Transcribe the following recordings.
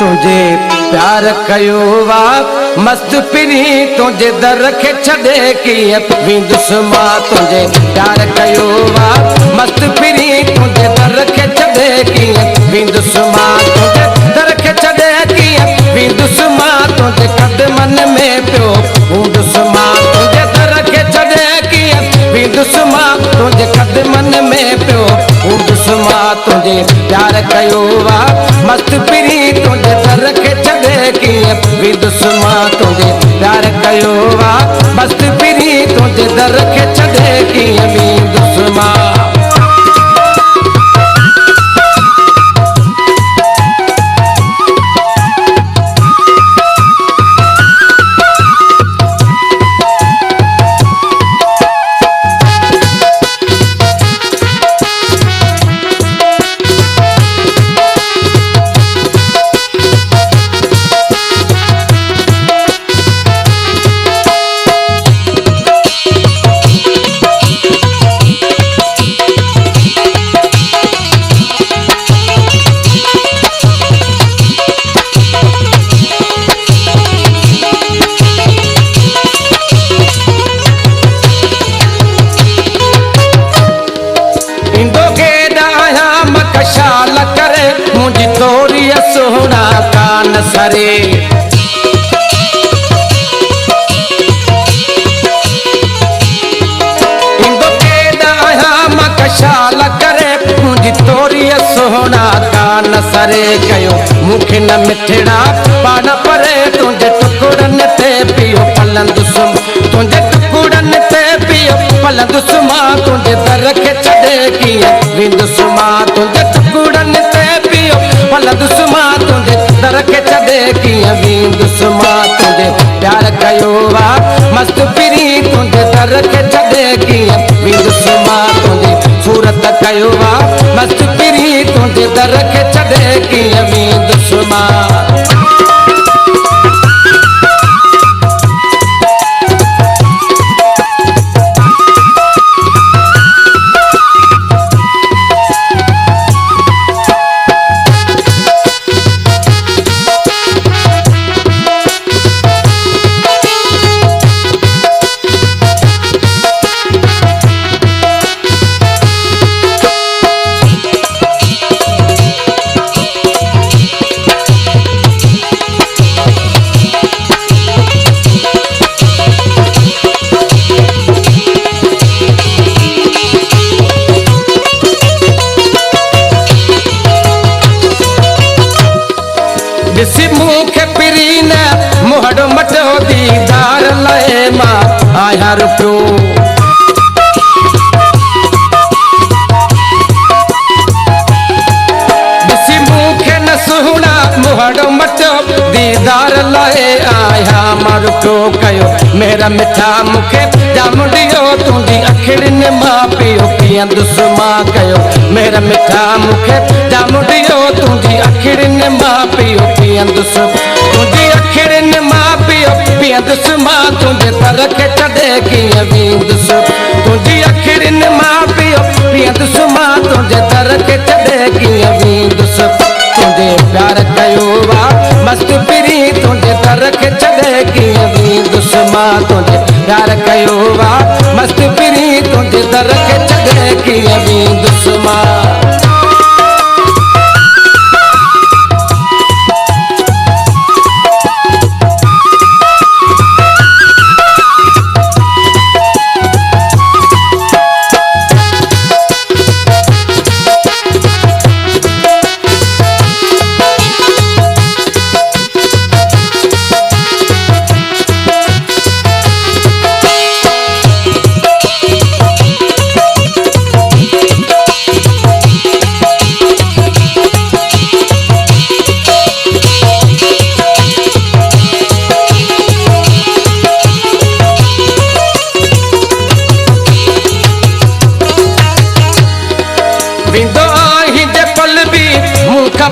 तुझे प्यार कयो वा मस्त पिरी तुझे दर के छड़े की दुश्मा तुझे प्यार कयो वा मस्त पिरी तुझे दर के छड़े की दुश्मा तुझे दर के छड़े की दुश्मा तुझे कदमन में पियो दुश्मा तुझे दर के छड़े की दुश्मा तुझे कदमन में पियो दुश्मा तुझे प्यार कयो वा मस्त पिरी तुझे दर के छड़े की दुश्मा तुझे प्यार कयो वा मस्त पिरी तुझे दर के छड़े की दुश्मा शाल करे मुझी तोरी सोना कान सरे इंदो के दाया मकशाल करे मुझी तोरी सोना कान सरे कयो मुख न मिठड़ा पान परे तुझे टुकड़न ते पियो पलंद सुम तुझे टुकड़न ते पियो पलंद सुमा तुझे दर के छड़े की दुश्मा तुझे टुकड़न ते पियो पलंद सुमा तुझे दर के छड़े की दुश्मा तुझे प्यार कयो वा मस्त पिरी तुझे दर के छड़े की दुश्मा तुझे सूरत कयो वा मस्त पिरी तुझे दर के छड़े की दुश्मा दिसी मुख पिरी न मुहड़ मटो दीदार लए मां आया रुपयो दिसी मुख न सुहना मुहड़ मटो दीदार लए आया मां रुपयो कयो मेरा मिठा मुखे जाम दियो तुझी अखिड़न मां पियो पिया दुश्मा कयो मेरा मिठा मुखे जाम दियो तुझी अखिड़न मां पियो पिया दुश्मा तुझी अखिड़न मां पियो पिया दुश्मा तुझे दर के छड़े की दुश्मा तुझी अखिड़न मां पियो पिया दुश्मा तुझे दर के छड़े की दुश्मा तुझे प्यार कयो वा मस्त पिरी तुझे दर के छड़े की दुश्मा तुझे प्यार कयो वा मस्त पिरी तुझे दर के छड़े की दुश्मा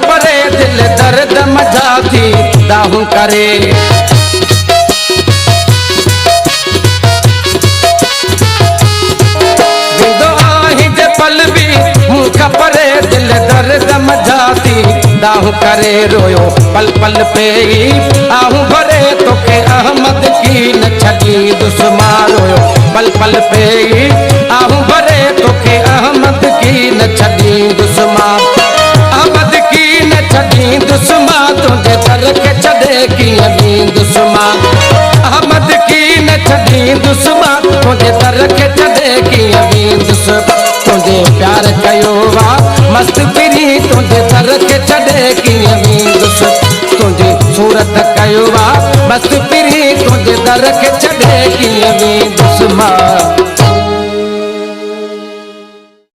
परे दिल दर्द मजा थी दाहू करे पल भी मुख परे दिल दर्द मजा थी दाहू करे रोयो पल पल पे आहू भरे तोखे अहमद की न छड़ी दुश्मन रोयो पल पल पे आहू भरे तोखे अहमद की न छड़ी दुश्मन अहमद की न छड़ी दुश्मन तुझे दर के छड़े की अभी दुश्मन अहमद की न छड़ी दुश्मन तुझे दर के छड़े की अभी दुश्मन तुझे प्यार कयो वा मस्त फिरी तुझे दर के छड़े की अभी दुश्मन तुझे सूरत कयो वा मस्त फिरी तुझे दर के छड़े की अभी